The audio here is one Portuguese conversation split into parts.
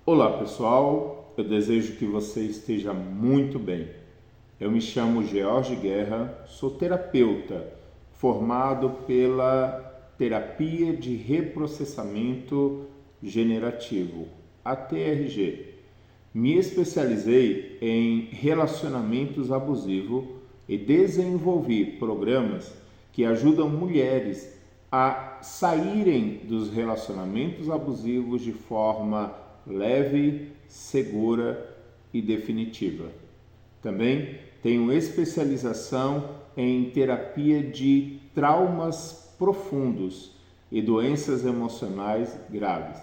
Olá pessoal, eu desejo que você esteja muito bem. Eu me chamo George Guerra, sou terapeuta formado pela Terapia de Reprocessamento Generativo, a TRG. Me especializei em relacionamentos abusivos e desenvolvi programas que ajudam mulheres a saírem dos relacionamentos abusivos de forma leve, segura e definitiva. Também tenho especialização em terapia de traumas profundos e doenças emocionais graves.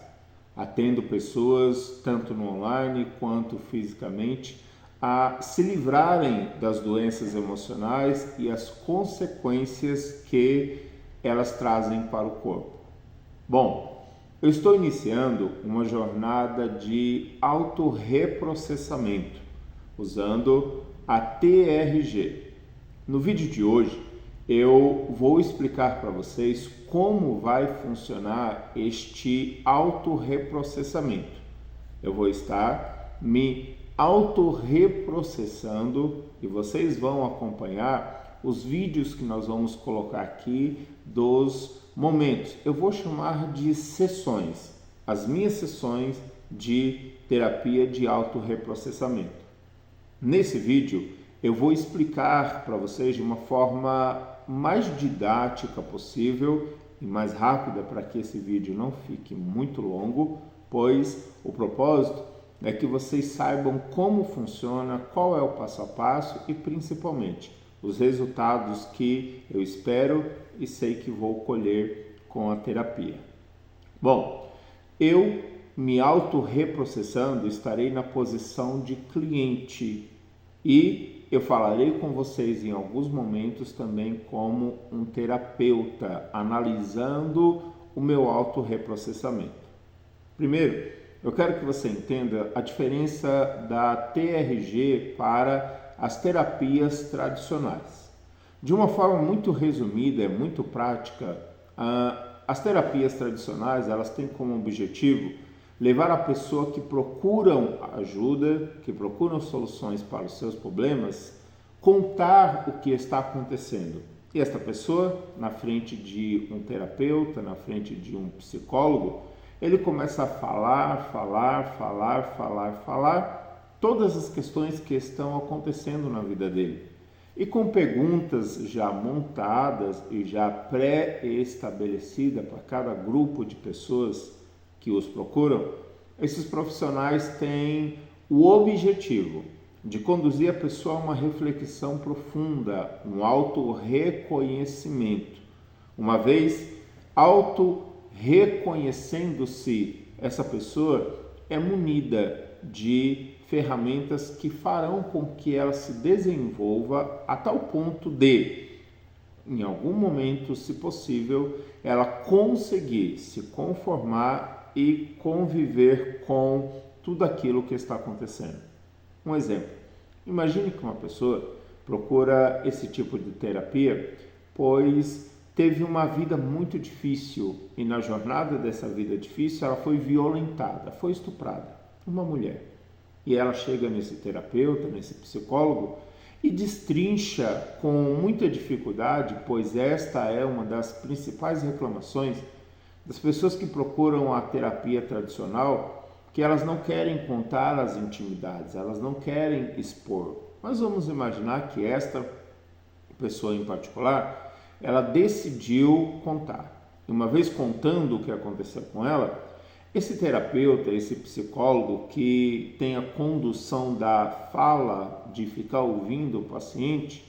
Atendo pessoas, tanto no online quanto fisicamente, a se livrarem das doenças emocionais e as consequências que elas trazem para o corpo. Bom, eu estou iniciando uma jornada de autorreprocessamento usando a TRG. No vídeo de hoje eu vou explicar para vocês como vai funcionar este autorreprocessamento. Eu vou estar me autorreprocessando e vocês vão acompanhar os vídeos que nós vamos colocar aqui dos momentos. Eu vou chamar de sessões, as minhas sessões de terapia de autorreprocessamento. Nesse vídeo eu vou explicar para vocês de uma forma mais didática possível e mais rápida para que esse vídeo não fique muito longo, pois o propósito é que vocês saibam como funciona, qual é o passo a passo e principalmente os resultados que eu espero e sei que vou colher com a terapia. Bom, eu me autorreprocessando estarei na posição de cliente e eu falarei com vocês em alguns momentos também como um terapeuta, analisando o meu autorreprocessamento. Primeiro, eu quero que você entenda a diferença da TRG para as terapias tradicionais. De uma forma muito resumida, muito prática, as terapias tradicionais elas têm como objetivo levar a pessoa que procuram ajuda, que procuram soluções para os seus problemas, contar o que está acontecendo. E esta pessoa, na frente de um terapeuta, na frente de um psicólogo, ele começa a falar todas as questões que estão acontecendo na vida dele. E com perguntas já montadas e já pré-estabelecidas para cada grupo de pessoas que os procuram, esses profissionais têm o objetivo de conduzir a pessoa a uma reflexão profunda, um auto-reconhecimento. Uma vez auto-reconhecendo-se, essa pessoa é munida de ferramentas que farão com que ela se desenvolva a tal ponto de, em algum momento, se possível, ela conseguir se conformar e conviver com tudo aquilo que está acontecendo. Um exemplo, imagine que uma pessoa procura esse tipo de terapia, pois teve uma vida muito difícil e na jornada dessa vida difícil ela foi violentada, foi estuprada, uma mulher. E ela chega nesse terapeuta, nesse psicólogo e destrincha com muita dificuldade, pois esta é uma das principais reclamações das pessoas que procuram a terapia tradicional, que elas não querem contar as intimidades, elas não querem expor. Mas vamos imaginar que esta pessoa em particular, ela decidiu contar. E uma vez contando o que aconteceu com ela, esse terapeuta, esse psicólogo que tem a condução da fala, de ficar ouvindo o paciente,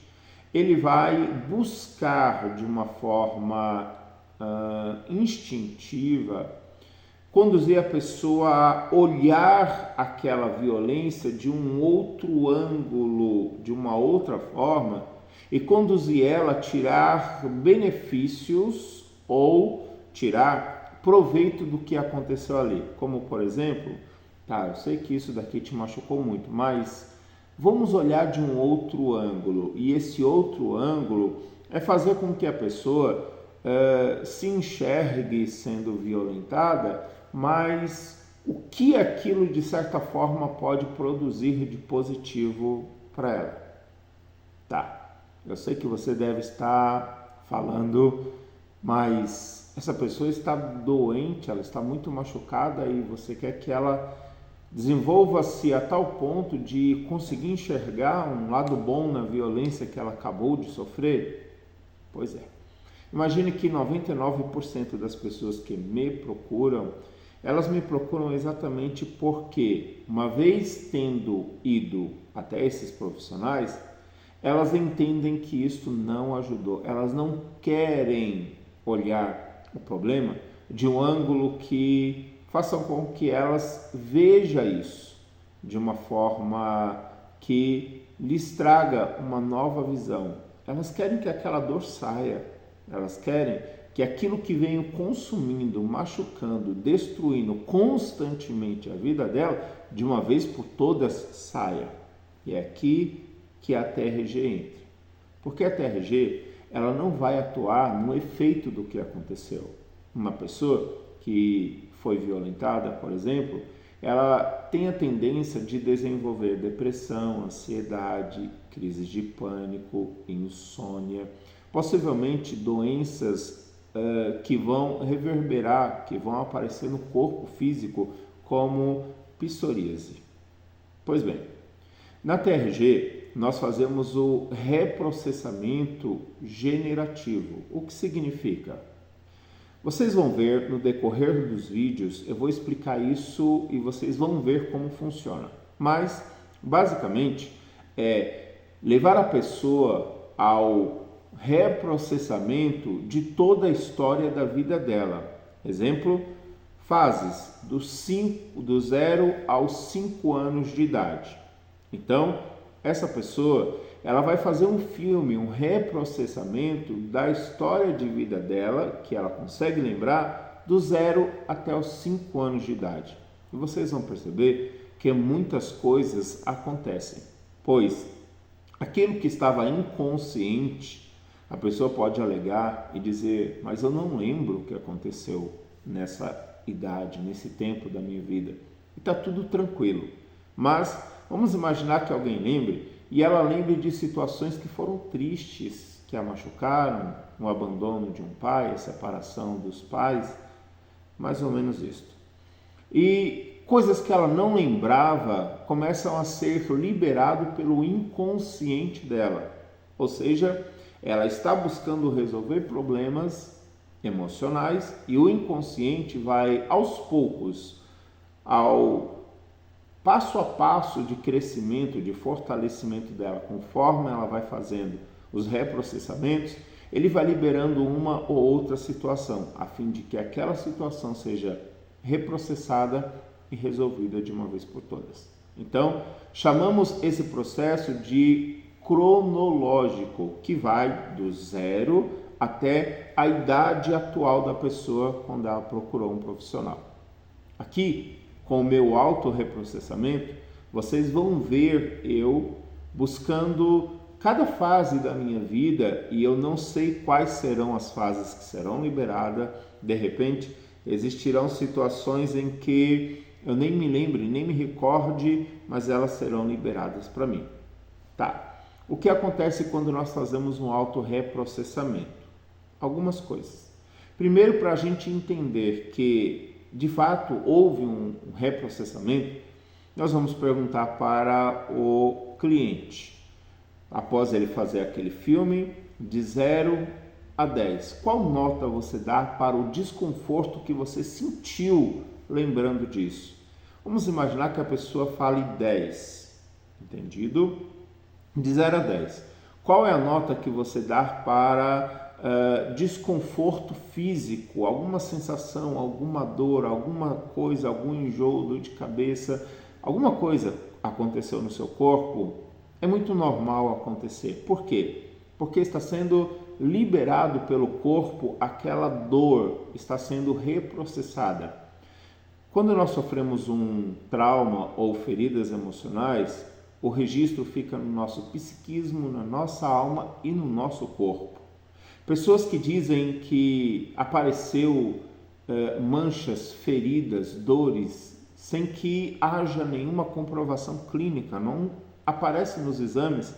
ele vai buscar de uma forma instintiva conduzir a pessoa a olhar aquela violência de um outro ângulo, de uma outra forma, e conduzir ela a tirar benefícios ou tirar proveito do que aconteceu ali. Como, por exemplo, eu sei que isso daqui te machucou muito, mas vamos olhar de um outro ângulo. E esse outro ângulo é fazer com que a pessoa se enxergue sendo violentada, mas o que aquilo de certa forma pode produzir de positivo para ela. Tá, eu sei que você deve estar falando, mas essa pessoa está doente, ela está muito machucada e você quer que ela desenvolva-se a tal ponto de conseguir enxergar um lado bom na violência que ela acabou de sofrer? Pois é. Imagine que 99% das pessoas que me procuram, elas me procuram exatamente porque, uma vez tendo ido até esses profissionais, elas entendem que isso não ajudou. Elas não querem olhar o problema de um ângulo que faça com que elas vejam isso de uma forma que lhes traga uma nova visão. Elas querem que aquela dor saia. Elas querem que aquilo que vem consumindo, machucando, destruindo constantemente a vida dela, de uma vez por todas saia. E é aqui que a TRG entra. Porque a TRG, ela não vai atuar no efeito do que aconteceu. Uma pessoa que foi violentada, por exemplo, ela tem a tendência de desenvolver depressão, ansiedade, crises de pânico, insônia, possivelmente doenças que vão reverberar, que vão aparecer no corpo físico, como psoríase. Pois bem, na TRG nós fazemos o reprocessamento generativo. O que significa? Vocês vão ver no decorrer dos vídeos, eu vou explicar isso e vocês vão ver como funciona. Mas, basicamente, é levar a pessoa ao reprocessamento de toda a história da vida dela. Exemplo, fases do 0 aos 5 anos de idade. Então, essa pessoa, ela vai fazer um filme, um reprocessamento da história de vida dela, que ela consegue lembrar, do 0 até os 5 anos de idade. E vocês vão perceber que muitas coisas acontecem, pois aquilo que estava inconsciente, a pessoa pode alegar e dizer, mas eu não lembro o que aconteceu nessa idade, nesse tempo da minha vida. E está tudo tranquilo. Mas vamos imaginar que alguém lembre e ela lembre de situações que foram tristes, que a machucaram, o abandono de um pai, a separação dos pais, mais ou menos isso. E coisas que ela não lembrava começam a ser liberadas pelo inconsciente dela. Ou seja, ela está buscando resolver problemas emocionais e o inconsciente vai aos poucos, ao passo a passo de crescimento, de fortalecimento dela, conforme ela vai fazendo os reprocessamentos, ele vai liberando uma ou outra situação, a fim de que aquela situação seja reprocessada e resolvida de uma vez por todas. Então, chamamos esse processo de cronológico, que vai do 0 até a idade atual da pessoa quando ela procurou um profissional. Aqui, com o meu autorreprocessamento, vocês vão ver eu buscando cada fase da minha vida e eu não sei quais serão as fases que serão liberadas. De repente, existirão situações em que eu nem me lembre, nem me recorde, mas elas serão liberadas para mim. Tá. O que acontece quando nós fazemos um autorreprocessamento? Algumas coisas. Primeiro, para a gente entender que de fato houve um reprocessamento, nós vamos perguntar para o cliente, após ele fazer aquele filme, de 0 a 10, qual nota você dá para o desconforto que você sentiu lembrando disso? Vamos imaginar que a pessoa fale 10, entendido? De 0 a 10. Qual é a nota que você dá para desconforto físico, alguma sensação, alguma dor, alguma coisa, algum enjoo, dor de cabeça, alguma coisa aconteceu no seu corpo? É muito normal acontecer. Por quê? Porque está sendo liberado pelo corpo aquela dor, está sendo reprocessada. Quando nós sofremos um trauma ou feridas emocionais, o registro fica no nosso psiquismo, na nossa alma e no nosso corpo. Pessoas que dizem que apareceu manchas, feridas, dores sem que haja nenhuma comprovação clínica. Não aparece nos exames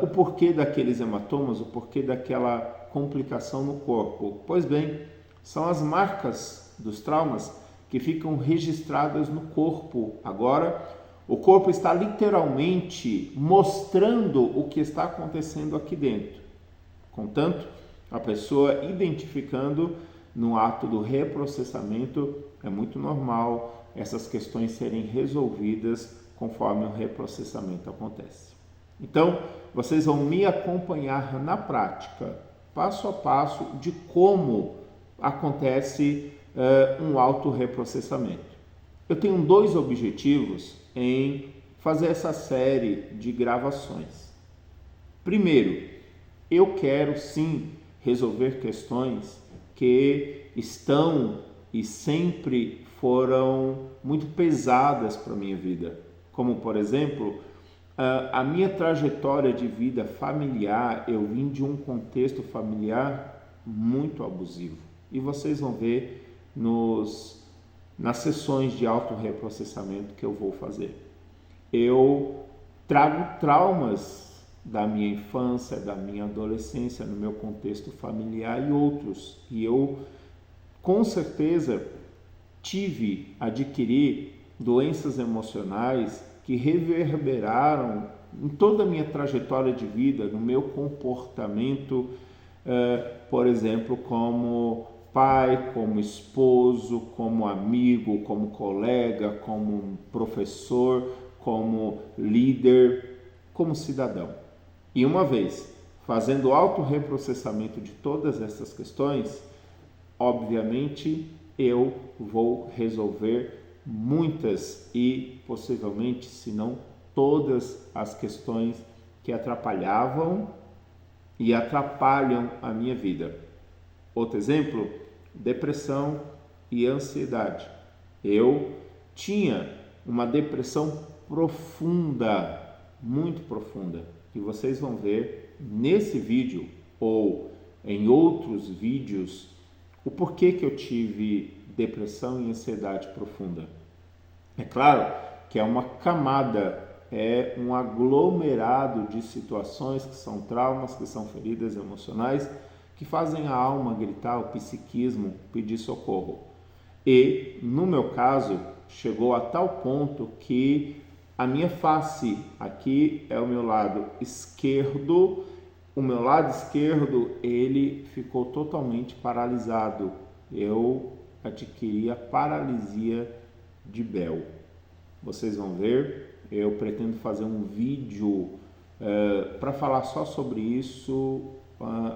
o porquê daqueles hematomas, o porquê daquela complicação no corpo. Pois bem, são as marcas dos traumas que ficam registradas no corpo. Agora, o corpo está literalmente mostrando o que está acontecendo aqui dentro. Contanto, a pessoa identificando no ato do reprocessamento, é muito normal essas questões serem resolvidas conforme o reprocessamento acontece. Então, vocês vão me acompanhar na prática, passo a passo, de como acontece um autorreprocessamento. Eu tenho 2 objetivos em fazer essa série de gravações. Primeiro, eu quero sim resolver questões que estão e sempre foram muito pesadas para a minha vida. Como, por exemplo, a minha trajetória de vida familiar, eu vim de um contexto familiar muito abusivo. E vocês vão ver nas sessões de autorreprocessamento que eu vou fazer. Eu trago traumas da minha infância, da minha adolescência, no meu contexto familiar e outros. E eu, com certeza, adquiri doenças emocionais que reverberaram em toda a minha trajetória de vida, no meu comportamento, por exemplo, como pai, como esposo, como amigo, como colega, como professor, como líder, como cidadão. E uma vez fazendo autorreprocessamento de todas essas questões, obviamente eu vou resolver muitas e possivelmente, se não todas, as questões que atrapalhavam e atrapalham a minha vida. Outro exemplo, depressão e ansiedade. Eu tinha uma depressão profunda, muito profunda, que vocês vão ver nesse vídeo ou em outros vídeos o porquê que eu tive depressão e ansiedade profunda. É claro que é uma camada, é um aglomerado de situações que são traumas, que são feridas emocionais, que fazem a alma gritar, o psiquismo pedir socorro. E, no meu caso, chegou a tal ponto que a minha face, aqui é o meu lado esquerdo, ele ficou totalmente paralisado. Eu adquiri a paralisia de Bell. Vocês vão ver, eu pretendo fazer um vídeo para falar só sobre isso,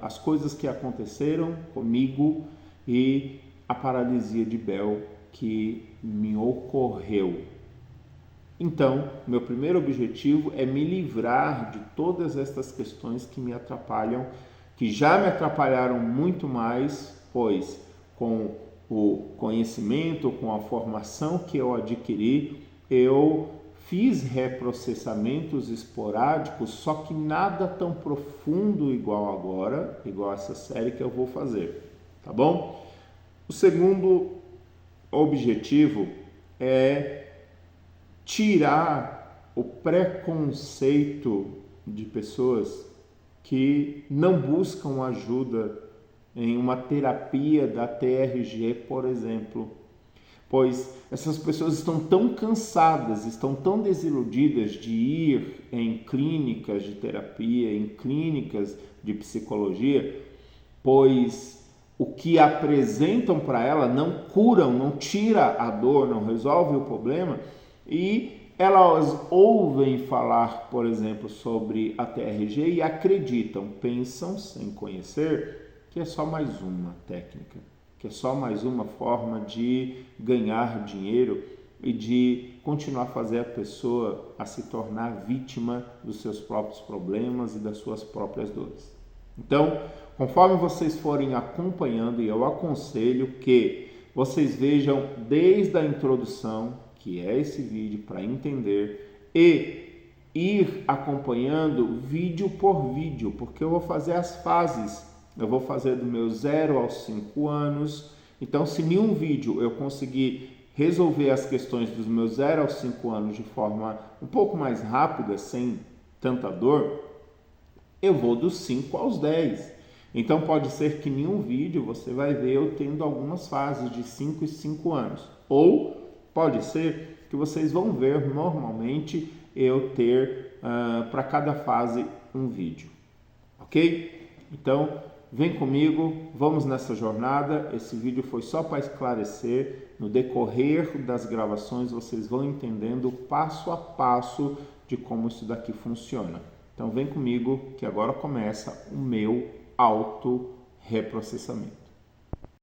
as coisas que aconteceram comigo e a paralisia de Bell que me ocorreu. Então, meu primeiro objetivo é me livrar de todas estas questões que me atrapalham, que já me atrapalharam muito mais, pois com o conhecimento, com a formação que eu adquiri, eu fiz reprocessamentos esporádicos, só que nada tão profundo igual agora, igual essa série que eu vou fazer, tá bom? O segundo objetivo é tirar o preconceito de pessoas que não buscam ajuda em uma terapia da TRG, por exemplo, pois essas pessoas estão tão cansadas, estão tão desiludidas de ir em clínicas de terapia, em clínicas de psicologia, pois o que apresentam para ela não curam, não tira a dor, não resolve o problema, e elas ouvem falar, por exemplo, sobre a TRG e acreditam, pensam, sem conhecer, que é só mais uma técnica, que é só mais uma forma de ganhar dinheiro e de continuar a fazer a pessoa a se tornar vítima dos seus próprios problemas e das suas próprias dores. Então, conforme vocês forem acompanhando, eu aconselho que vocês vejam desde a introdução, que é esse vídeo, para entender, e ir acompanhando vídeo por vídeo, porque eu vou fazer as fases. Eu vou fazer do meu 0 aos 5 anos. Então, se em um vídeo eu conseguir resolver as questões dos meus 0 aos 5 anos de forma um pouco mais rápida, sem tanta dor, eu vou dos 5 aos 10. Então pode ser que em um vídeo você vai ver eu tendo algumas fases de 5 e 5 anos. Ou pode ser que vocês vão ver normalmente eu ter para cada fase um vídeo. Ok? Então vem comigo, vamos nessa jornada. Esse vídeo foi só para esclarecer. No decorrer das gravações vocês vão entendendo passo a passo de como isso daqui funciona. Então vem comigo que agora começa o meu auto-reprocessamento.